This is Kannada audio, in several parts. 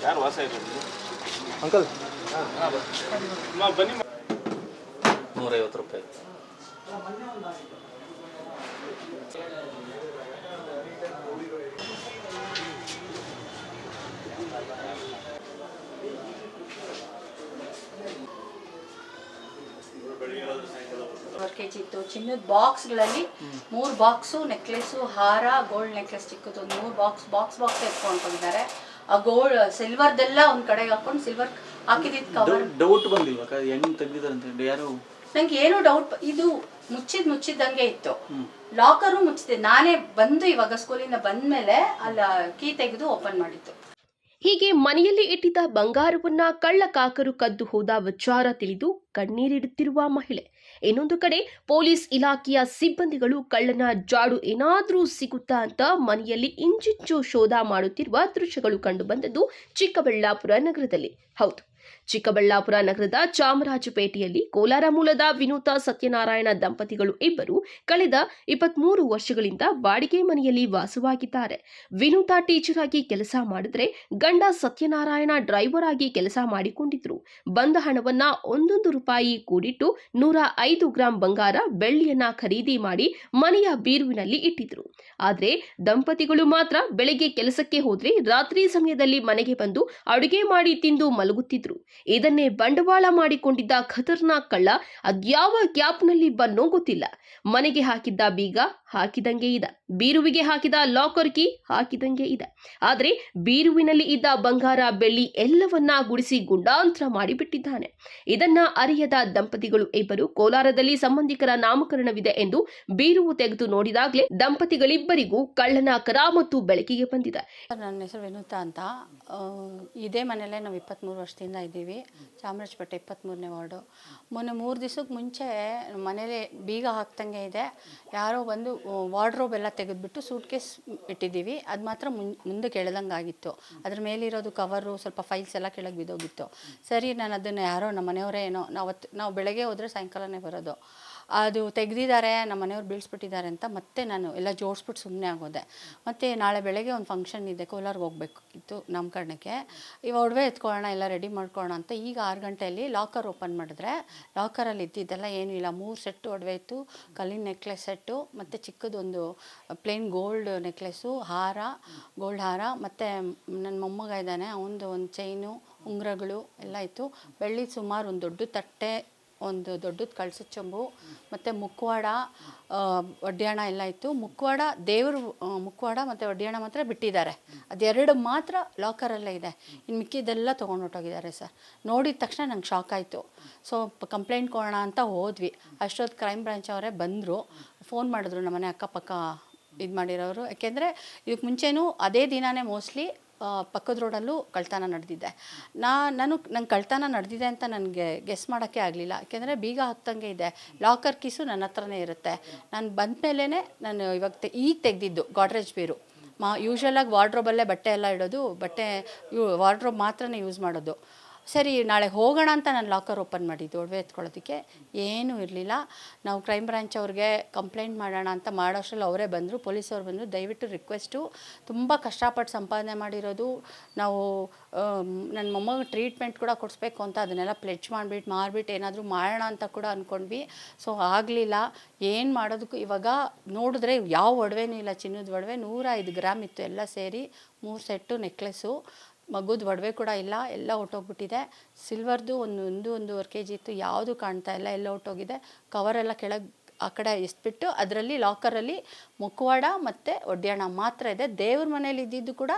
ಯಾರು ವಾಸ ಇರೋದು ಅಂಕಲ್ ಬನ್ನಿ 150 ರೂಪಾಯಿ. ಕೆಜಿ ಇತ್ತು. ಚಿನ್ನದ ಬಾಕ್ಸ್ಗಳಲ್ಲಿ 3 ಬಾಕ್ಸು ನೆಕ್ಲೆಸು, ಹಾರ, ಗೋಲ್ಡ್ ನೆಕ್ಲೆಸ್ ಚಿಕ್ಕದು ಒಂದು 3 ಬಾಕ್ಸ್ ಎತ್ಕೊಂಡ್ಕೊಂಡಿದ್ದಾರೆ. ಆ ಗೋಲ್ಡ್ ಸಿಲ್ವರ್ದೆಲ್ಲ ಒಂದ್ ಕಡೆಗೆ ಹಾಕೊಂಡು ಸಿಲ್ವರ್ ಹಾಕಿದಿತ್ತು ಕವರ್. ಡೌಟ್ ಬಂದಿಲ್ವಾ ಹೆಂಗ್ ತೆಗ್ದಿದಾರಂತ ಯಾರು? ನಂಗೆ ಏನು ಡೌಟ್, ಇದು ಮುಚ್ಚಿದ್ದಂಗೆ ಇತ್ತು. ಲಾಕರು ಮುಚ್ಚಿದೆ. ನಾನೇ ಬಂದು ಇವಾಗ ಸ್ಕೂಲಿಂದ ಬಂದ್ಮೇಲೆ ಅಲ್ಲ ಕೀ ತೆಗೆದು ಓಪನ್ ಮಾಡಿತ್ತು. ಹೀಗೆ ಮನೆಯಲ್ಲಿ ಇಟ್ಟಿದ್ದ ಬಂಗಾರವನ್ನ ಕಳ್ಳಕಾಕರು ಕದ್ದು ಹೋದ ವಿಚಾರ ತಿಳಿದು ಕಣ್ಣೀರಿಡುತ್ತಿರುವ ಮಹಿಳೆ. ಇನ್ನೊಂದು ಕಡೆ ಪೊಲೀಸ್ ಇಲಾಖೆಯ ಸಿಬ್ಬಂದಿಗಳು ಕಳ್ಳನ ಜಾಡು ಏನಾದ್ರೂ ಸಿಗುತ್ತಾ ಅಂತ ಮನೆಯಲ್ಲಿ ಇಂಚಿಂಚು ಶೋಧ ಮಾಡುತ್ತಿರುವ ದೃಶ್ಯಗಳು ಕಂಡುಬಂದದ್ದು ಚಿಕ್ಕಬಳ್ಳಾಪುರ ನಗರದಲ್ಲಿ. ಹೌದು, ಚಿಕ್ಕಬಳ್ಳಾಪುರ ನಗರದ ಚಾಮರಾಜಪೇಟೆಯಲ್ಲಿ ಕೋಲಾರ ಮೂಲದ ವಿನೂತಾ ಸತ್ಯನಾರಾಯಣ ದಂಪತಿಗಳು ಇಬ್ಬರು ಕಳೆದ 23 ವರ್ಷಗಳಿಂದ ಬಾಡಿಗೆ ಮನೆಯಲ್ಲಿ ವಾಸವಾಗಿದ್ದಾರೆ. ವಿನೂತಾ ಟೀಚರ್ ಆಗಿ ಕೆಲಸ ಮಾಡಿದ್ರೆ ಗಂಡ ಸತ್ಯನಾರಾಯಣ ಡ್ರೈವರ್ ಆಗಿ ಕೆಲಸ ಮಾಡಿಕೊಂಡಿದ್ರು. ಬಂದ ಹಣವನ್ನ 1 ರೂಪಾಯಿ ಕೂಡಿಟ್ಟು 105 ಗ್ರಾಂ ಬಂಗಾರ ಬೆಳ್ಳಿಯನ್ನ ಖರೀದಿ ಮಾಡಿ ಮನೆಯ ಬೀರುವಿನಲ್ಲಿ ಇಟ್ಟಿದ್ರು. ಆದ್ರೆ ದಂಪತಿಗಳು ಮಾತ್ರ ಬೆಳಗ್ಗೆ ಕೆಲಸಕ್ಕೆ ಹೋದ್ರೆ ರಾತ್ರಿ ಸಮಯದಲ್ಲಿ ಮನೆಗೆ ಬಂದು ಅಡುಗೆ ಮಾಡಿ ತಿಂದು ಮಲಗುತ್ತಿದ್ರು. ಇದನ್ನೇ ಬಂಡವಾಳ ಮಾಡಿಕೊಂಡಿದ್ದ ಖತರ್ನಾಕ್ ಕಳ್ಳ ಅದ್ಯಾವ ಗ್ಯಾಪ್ನಲ್ಲಿ ಬನ್ನೋ ಗೊತ್ತಿಲ್ಲ. ಮನೆಗೆ ಹಾಕಿದ್ದ ಬೀಗ ಹಾಕಿದಂಗೆ ಇದೆ, ಬೀರುವಿಗೆ ಹಾಕಿದ ಲಾಕರ್ ಕೀ ಹಾಕಿದಂಗೆ ಇದೆ. ಆದ್ರೆ ಬೀರುವಿನಲ್ಲಿ ಇದ್ದ ಬಂಗಾರ ಬೆಳ್ಳಿ ಎಲ್ಲವನ್ನ ಗುಡಿಸಿ ಗುಂಡಾಂತರ ಮಾಡಿಬಿಟ್ಟಿದ್ದಾನೆ. ಇದನ್ನ ಅರಿಯದ ದಂಪತಿಗಳು ಇಬ್ಬರು ಕೋಲಾರದಲ್ಲಿ ಸಂಬಂಧಿಕರ ನಾಮಕರಣವಿದೆ ಎಂದು ಬೀರುವು ತೆಗೆದು ನೋಡಿದಾಗಲೇ ದಂಪತಿಗಳಿಬ್ಬರಿಗೂ ಕಳ್ಳನ ಕರಾಮತ್ತು ಬೆಳಕಿಗೆ ಬಂದಿದೆ. ನನ್ನ ಹೆಸರು ವಿನೂತಾ ಅಂತ. ಇದೇ ಮನೆಯಲ್ಲೇ ನಾವು 23 ವರ್ಷದಿಂದ ಇದ್ದೀವಿ. ಚಾಮರಾಜಪೇಟೆ 23ನೇ ವಾರ್ಡು. ಮೊನ್ನೆ 3 ದಿವಸಕ್ಕೆ ಮುಂಚೆ ಮನೇಲಿ ಬೀಗ ಹಾಕ್ದಂಗೆ ಇದೆ. ಯಾರೋ ಬಂದು ವಾರ್ಡ್ರೋಬ್ ಎಲ್ಲ ತೆಗೆದುಬಿಟ್ಟು ಸೂಟ್ ಕೇಸ್ ಇಟ್ಟಿದ್ದೀವಿ. ಅದು ಮಾತ್ರ ಮುಂದೆ ಕೆಳದಂಗೆ ಆಗಿತ್ತು. ಅದ್ರ ಮೇಲಿರೋದು ಕವರು ಸ್ವಲ್ಪ ಫೈಲ್ಸ್ ಎಲ್ಲ ಕೆಳಗೆ ಬಿದ್ದೋಗಿತ್ತು. ಸರಿ, ನಾನು ಅದನ್ನು ಯಾರೋ ನಮ್ಮ ಮನೆಯವರೇ ಏನೋ ನಾವು ಬೆಳಗ್ಗೆ ಹೋದರೆ ಸಾಯಂಕಾಲನೇ ಬರೋದು, ಅದು ತೆಗೆದಿದ್ದಾರೆ, ನಮ್ಮ ಮನೆಯವ್ರು ಬೀಳಿಸ್ಬಿಟ್ಟಿದ್ದಾರೆ ಅಂತ ಮತ್ತೆ ನಾನು ಎಲ್ಲ ಜೋಡಿಸ್ಬಿಟ್ಟು ಸುಮ್ಮನೆ ಆಗೋದೆ. ಮತ್ತು ನಾಳೆ ಬೆಳಗ್ಗೆ ಒಂದು ಫಂಕ್ಷನ್ ಇದೆ, ಕೋಲಾರ್ಗೆ ಹೋಗ್ಬೇಕಿತ್ತು ನಾಮಕರಣಕ್ಕೆ. ಇವಾಗ ಒಡವೆ ಎತ್ಕೊಳ್ಳೋಣ, ಎಲ್ಲ ರೆಡಿ ಮಾಡ್ಕೊಳ್ಳೋಣ ಅಂತ ಈಗ 6 ಗಂಟೆಯಲ್ಲಿ ಲಾಕರ್ ಓಪನ್ ಮಾಡಿದ್ರೆ ಲಾಕರಲ್ಲಿ ಇದ್ದಿದ್ದೆಲ್ಲ ಏನೂ ಇಲ್ಲ. 3 ಸೆಟ್ಟು ಒಡವೆ ಇತ್ತು, ಕಲ್ಲಿನ ನೆಕ್ಲೆಸ್ ಸೆಟ್ಟು ಮತ್ತು ಚಿಕ್ಕದೊಂದು ಪ್ಲೇನ್ ಗೋಲ್ಡ್ ನೆಕ್ಲೆಸ್ಸು, ಹಾರ, ಗೋಲ್ಡ್ ಹಾರ, ಮತ್ತು ನನ್ನ ಮೊಮ್ಮಗ ಇದ್ದಾನೆ ಅವನದು ಒಂದು ಚೈನು, ಉಂಗುರಗಳು ಎಲ್ಲ ಇತ್ತು. ಬೆಳ್ಳಿ ಸುಮಾರು ಒಂದು ದೊಡ್ಡ ತಟ್ಟೆ, ಒಂದು ದೊಡ್ಡದು ಕಳಸದ ಚೊಂಬು, ಮತ್ತು ಮುಖವಾಡ, ಒಡ್ಯಾಣ ಎಲ್ಲ ಇತ್ತು. ದೇವರು ಮುಖವಾಡ ಮತ್ತು ಒಡ್ಯಾಣ ಮಾತ್ರ ಬಿಟ್ಟಿದ್ದಾರೆ. ಅದೆರಡು ಮಾತ್ರ ಲಾಕರಲ್ಲೇ ಇದೆ. ಇನ್ನು ಮಿಕ್ಕಿದ್ದೆಲ್ಲ ತೊಗೊಂಡು ಹೊಟ್ಟೋಗಿದ್ದಾರೆ ಸರ್. ನೋಡಿದ ತಕ್ಷಣ ನಂಗೆ ಶಾಕ್ ಆಯಿತು. ಸೊ ಕಂಪ್ಲೇಂಟ್ ಕೊಡೋಣ ಅಂತ ಹೋದ್ವಿ. ಅಷ್ಟೊತ್ತು ಕ್ರೈಮ್ ಬ್ರಾಂಚ್ ಅವರೇ ಬಂದರು, ಫೋನ್ ಮಾಡಿದ್ರು ನಮ್ಮನೆ ಅಕ್ಕಪಕ್ಕ ಇದು ಮಾಡಿರೋರು. ಯಾಕೆಂದರೆ ಇದಕ್ಕೆ ಮುಂಚೆನೂ ಅದೇ ದಿನವೇ ಮೋಸ್ಟ್ಲಿ ಪಕ್ಕದ ರೋಡಲ್ಲೂ ಕಳ್ತನ ನಡೆದಿದೆ. ನಂಗೆ ಕಳ್ತನ ನಡೆದಿದೆ ಅಂತ ನನಗೆ ಗೆಸ್ ಮಾಡೋಕ್ಕೆ ಆಗಲಿಲ್ಲ. ಯಾಕೆಂದರೆ ಬೀಗ ಹಾಕ್ದಂಗೆ ಇದೆ, ಲಾಕರ್ ಕೀಸು ನನ್ನ ಹತ್ರನೇ ಇರುತ್ತೆ. ನಾನು ಬಂದ ಮೇಲೇ ನಾನು ಇವಾಗ ಈಗ ತೆಗೆದಿದ್ದು ಗಾಡ್ರೇಜ್ ಬೀರು. ಯೂಶ್ವಲಾಗಿ ವಾರ್ಡ್ರೋಬಲ್ಲೇ ಬಟ್ಟೆ ಎಲ್ಲ ಇಡೋದು, ವಾರ್ಡ್ರೋಬ್ ಮಾತ್ರನೇ ಯೂಸ್ ಮಾಡೋದು. ಸರಿ, ನಾಳೆ ಹೋಗೋಣ ಅಂತ ನಾನು ಲಾಕರ್ ಓಪನ್ ಮಾಡಿದ್ದು ಒಡವೆ ಎತ್ಕೊಳ್ಳೋದಕ್ಕೆ. ಏನೂ ಇರಲಿಲ್ಲ. ನಾವು ಕ್ರೈಮ್ ಬ್ರಾಂಚ್ ಅವ್ರಿಗೆ ಕಂಪ್ಲೇಂಟ್ ಮಾಡೋಣ ಅಂತ ಮಾಡೋಷ್ಟರಲ್ಲಿ ಅವರೇ ಬಂದರು, ಪೊಲೀಸವ್ರು ಬಂದರು. ದಯವಿಟ್ಟು ರಿಕ್ವೆಸ್ಟು, ತುಂಬ ಕಷ್ಟಪಟ್ಟು ಸಂಪಾದನೆ ಮಾಡಿರೋದು ನಾವು, ನನ್ನ ಮೊಮ್ಮಗ ಟ್ರೀಟ್ಮೆಂಟ್ ಕೂಡ ಕೊಡಿಸ್ಬೇಕು ಅಂತ ಅದನ್ನೆಲ್ಲ ಪ್ಲೆಡ್ಜ್ ಮಾರ್ಬಿಟ್ಟು ಏನಾದರೂ ಮಾಡೋಣ ಅಂತ ಕೂಡ ಅಂದ್ಕೊಂಡ್ವಿ. ಸೊ ಆಗಲಿಲ್ಲ. ಏನು ಮಾಡೋದಕ್ಕೂ ಇವಾಗ ನೋಡಿದ್ರೆ ಯಾವ ಒಡವೆನೂ ಇಲ್ಲ. ಚಿನ್ನದ ಒಡವೆ 105 ಗ್ರಾಮ್ ಇತ್ತು ಎಲ್ಲ ಸೇರಿ, 3 ಸೆಟ್ಟು ನೆಕ್ಲೆಸ್ಸು, ಮಗುದ ಒಡವೆ ಕೂಡ ಇಲ್ಲ, ಎಲ್ಲ ಹೊಟ್ಟೋಗ್ಬಿಟ್ಟಿದೆ. ಸಿಲ್ವರ್ದು 1.5 kg ಇತ್ತು, ಯಾವುದು ಕಾಣ್ತಾ ಇಲ್ಲ, ಎಲ್ಲ ಹೊಟ್ಟೋಗಿದೆ. ಕವರೆಲ್ಲ ಕೆಳಗೆ ಆ ಕಡೆ ಎಸ್ಬಿಟ್ಟು ಅದರಲ್ಲಿ ಲಾಕರಲ್ಲಿ ಮುಖವಾಡ ಮತ್ತು ಒಡ್ಯಾಣ ಮಾತ್ರ ಇದೆ. ದೇವ್ರ ಮನೇಲಿ ಇದ್ದಿದ್ದು ಕೂಡ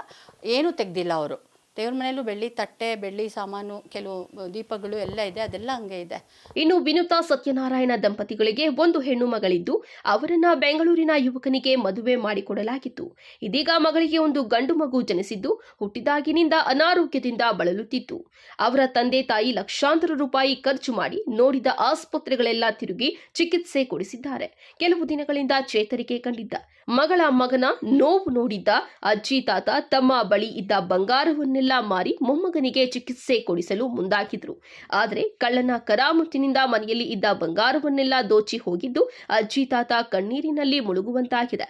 ಏನೂ ತೆಗೆದಿಲ್ಲ ಅವರು. ದೇವ್ರ ಮನೆಯಲ್ಲೂ ಬೆಳ್ಳಿ ತಟ್ಟೆ, ಬೆಳ್ಳಿ ಸಾಮಾನು, ಕೆಲವು ದೀಪಗಳು ಎಲ್ಲ ಇದೆ, ಅದೆಲ್ಲ ಹಂಗೆ ಇದೆ. ಇನ್ನು ವಿನೂತಾ ಸತ್ಯನಾರಾಯಣ ದಂಪತಿಗಳಿಗೆ ಒಂದು ಹೆಣ್ಣು ಮಗಳಿದ್ದು ಅವರನ್ನ ಬೆಂಗಳೂರಿನ ಯುವಕನಿಗೆ ಮದುವೆ ಮಾಡಿಕೊಡಲಾಗಿತ್ತು. ಇದೀಗ ಮಗಳಿಗೆ ಒಂದು ಗಂಡು ಮಗು ಜನಿಸಿದ್ದು ಹುಟ್ಟಿದಾಗಿನಿಂದ ಅನಾರೋಗ್ಯದಿಂದ ಬಳಲುತ್ತಿತ್ತು. ಅವರ ತಂದೆ ತಾಯಿ ಲಕ್ಷಾಂತರ ರೂಪಾಯಿ ಖರ್ಚು ಮಾಡಿ ನೋಡಿದ ಆಸ್ಪತ್ರೆಗಳೆಲ್ಲ ತಿರುಗಿ ಚಿಕಿತ್ಸೆ ಕೊಡಿಸಿದ್ದಾರೆ. ಕೆಲವು ದಿನಗಳಿಂದ ಚೇತರಿಕೆ ಕಂಡಿದ್ದ ಮಗನ ನೋವು ನೋಡಿದ್ದ ಅಜ್ಜಿ ತಾತ ತಮ್ಮ ಬಳಿ ಇದ್ದ ಬಂಗಾರವನ್ನೆಲ್ಲ ಮಾರಿ ಮೊಮ್ಮಗನಿಗೆ ಚಿಕಿತ್ಸೆ ಕೊಡಿಸಲು ಮುಂದಾಗಿದ್ರು. ಆದರೆ ಕಳ್ಳನ ಕರಾಮತ್ತಿನಿಂದ ಮನೆಯಲ್ಲಿ ಇದ್ದ ಬಂಗಾರವನ್ನೆಲ್ಲ ದೋಚಿ ಹೋಗಿದ್ದು ಅಜ್ಜಿ ತಾತ ಕಣ್ಣೀರಿನಲ್ಲಿ ಮುಳುಗುವಂತಾಗಿದೆ.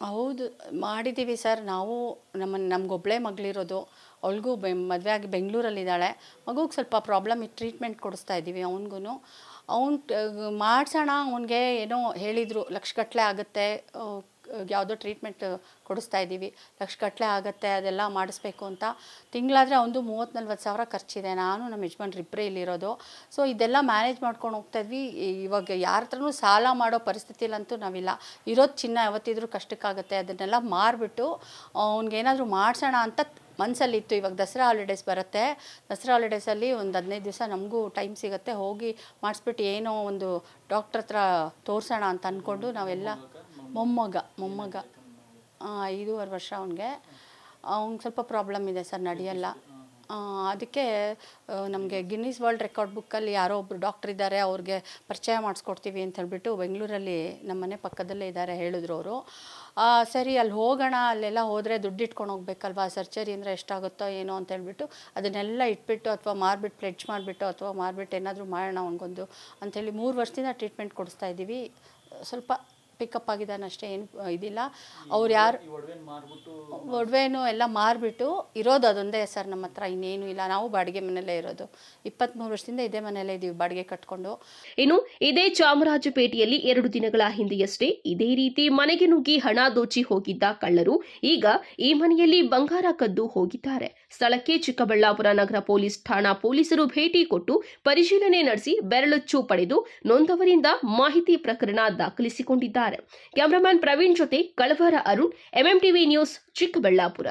ಹೌದು ಮಾಡಿದ್ದೀವಿ ಸರ್. ನಾವು ನಮಗೊಬ್ಬಳೇ ಮಗಳಿರೋದು. ಅವಳಿಗೂ ಮದುವೆ ಆಗಿ ಬೆಂಗಳೂರಲ್ಲಿದ್ದಾಳೆ. ಮಗುಗೆ ಸ್ವಲ್ಪ ಪ್ರಾಬ್ಲಮ್ ಇತ್ತು, ಟ್ರೀಟ್ಮೆಂಟ್ ಕೊಡಿಸ್ತಾ ಇದ್ದೀವಿ ಅವ್ನಿಗೂ. ಮಾಡಿಸೋಣ ಅವನಿಗೆ ಏನೋ ಹೇಳಿದರು, ಲಕ್ಷಗಟ್ಟಲೆ ಆಗುತ್ತೆ, ಯಾವುದೋ ಟ್ರೀಟ್ಮೆಂಟ್ ಕೊಡಿಸ್ತಾ ಇದ್ದೀವಿ, ಲಕ್ಷಗಟ್ಟಲೆ ಆಗುತ್ತೆ, ಅದೆಲ್ಲ ಮಾಡಿಸ್ಬೇಕು ಅಂತ. ತಿಂಗಳಾದರೆ ಒಂದು 30-40 ಸಾವಿರ ಖರ್ಚಿದೆ. ನಾನು ನಮ್ಮ ಯಜಮಾನ್ರು ಇಬ್ಬರೇ ಇಲ್ಲಿರೋದು. ಸೊ ಇದೆಲ್ಲ ಮ್ಯಾನೇಜ್ ಮಾಡ್ಕೊಂಡು ಹೋಗ್ತಾಯಿದ್ವಿ. ಇವಾಗ ಯಾರ ಹತ್ರನೂ ಸಾಲ ಮಾಡೋ ಪರಿಸ್ಥಿತಿಲಂತೂ ನಾವಿಲ್ಲ. ಇರೋದು ಚಿನ್ನ ಯಾವತ್ತಿದ್ರೂ ಕಷ್ಟಕ್ಕಾಗುತ್ತೆ. ಅದನ್ನೆಲ್ಲ ಮಾರಿಬಿಟ್ಟು ಅವ್ನಿಗೇನಾದರೂ ಮಾಡಿಸೋಣ ಅಂತ ಮನಸ್ಸಲ್ಲಿತ್ತು. ಇವಾಗ ದಸರಾ ಹಾಲಿಡೇಸ್ ಬರುತ್ತೆ. ದಸರಾ ಹಾಲಿಡೇಸಲ್ಲಿ ಒಂದು 15 ದಿವಸ ನಮಗೂ ಟೈಮ್ ಸಿಗುತ್ತೆ, ಹೋಗಿ ಮಾಡಿಸ್ಬಿಟ್ಟು ಏನೋ ಒಂದು ಡಾಕ್ಟ್ರ್ ಹತ್ರ ತೋರಿಸೋಣ ಅಂತ ಅಂದ್ಕೊಂಡು ನಾವೆಲ್ಲ. ಮೊಮ್ಮಗ 5.5 ವರ್ಷ ಅವ್ನಿಗೆ ಸ್ವಲ್ಪ ಪ್ರಾಬ್ಲಮ್ ಇದೆ ಸರ್, ನಡೆಯಲ್ಲ. ಅದಕ್ಕೆ ನಮಗೆ ಗಿನ್ನಿಸ್ ವರ್ಲ್ಡ್ ರೆಕಾರ್ಡ್ ಬುಕ್ಕಲ್ಲಿ ಯಾರೋ ಒಬ್ಬರು ಡಾಕ್ಟ್ರ್ ಇದ್ದಾರೆ, ಅವ್ರಿಗೆ ಪರಿಚಯ ಮಾಡಿಸ್ಕೊಡ್ತೀವಿ ಅಂತ ಹೇಳ್ಬಿಟ್ಟು ಬೆಂಗಳೂರಲ್ಲಿ ನಮ್ಮ ಮನೆ ಪಕ್ಕದಲ್ಲೇ ಇದ್ದಾರೆ ಹೇಳಿದ್ರು ಅವರು. ಸರಿ ಅಲ್ಲಿ ಹೋಗೋಣ, ಅಲ್ಲೆಲ್ಲ ಹೋದರೆ ದುಡ್ಡು ಇಟ್ಕೊಂಡು ಹೋಗ್ಬೇಕಲ್ವಾ, ಸರ್ಜರಿ ಅಂದರೆ ಎಷ್ಟಾಗುತ್ತೋ ಏನೋ ಅಂತ ಹೇಳ್ಬಿಟ್ಟು ಅದನ್ನೆಲ್ಲ ಇಟ್ಬಿಟ್ಟು ಅಥವಾ ಮಾರ್ಬಿಟ್ಟು ಪ್ಲೆಡ್ಜ್ ಮಾಡಿಬಿಟ್ಟು ಅಥವಾ ಮಾರ್ಬಿಟ್ಟು ಏನಾದರೂ ಮಾಡೋಣ ಅವ್ನಿಗೊಂದು ಅಂಥೇಳಿ 3 ವರ್ಷದಿಂದ ಟ್ರೀಟ್ಮೆಂಟ್ ಕೊಡಿಸ್ತಾ ಇದ್ದೀವಿ. ಸ್ವಲ್ಪ ಪಿಕಪ್ ಆಗಿದ್ದಾನೆ ಅಷ್ಟೇ, ಏನು ಇದಿಲ್ಲ. ಅವ್ರು ಯಾರು ಒಡವೆನೂ ಎಲ್ಲ ಮಾರಿಬಿಟ್ಟು ಇರೋದು ಅದೊಂದೇ ಸರ್ ನಮ್ಮ ಹತ್ರ, ಇನ್ನೇನು ಇಲ್ಲ. ನಾವು ಬಾಡಿಗೆ ಮನೆಯಲ್ಲೇ ಇರೋದು. 23 ವರ್ಷದಿಂದ ಇದೇ ಮನೆಯಲ್ಲೇ ಇದ್ದೀವಿ ಬಾಡಿಗೆ ಕಟ್ಕೊಂಡು. ಇನ್ನು ಇದೇ ಚಾಮರಾಜಪೇಟೆಯಲ್ಲಿ 2 ದಿನಗಳ ಹಿಂದೆಯಷ್ಟೇ ಇದೇ ರೀತಿ ಮನೆಗೆ ನುಗ್ಗಿ ಹಣ ದೋಚಿ ಹೋಗಿದ್ದ ಕಳ್ಳರು ಈಗ ಈ ಮನೆಯಲ್ಲಿ ಬಂಗಾರ ಕದ್ದು ಹೋಗಿದ್ದಾರೆ. ಸ್ಥಳಕ್ಕೆ ಚಿಕ್ಕಬಳ್ಳಾಪುರ ನಗರ ಪೊಲೀಸ್ ಠಾಣಾ ಪೊಲೀಸರು ಭೇಟಿ ಕೊಟ್ಟು ಪರಿಶೀಲನೆ ನಡೆಸಿ ಬೆರಳಚ್ಚು ಪಡೆದು ನೊಂದವರಿಂದ ಮಾಹಿತಿ ಪ್ರಕರಣ ದಾಖಲಿಸಿಕೊಂಡಿದ್ದಾರೆ. ಕ್ಯಾಮರಾಮನ್ ಪ್ರವೀಣ್ ಜೊತೆ ಕಳವಾರ ಅರುಣ್, ಎಂಎಂಟಿವಿ ನ್ಯೂಸ್, ಚಿಕ್ಕಬಳ್ಳಾಪುರ.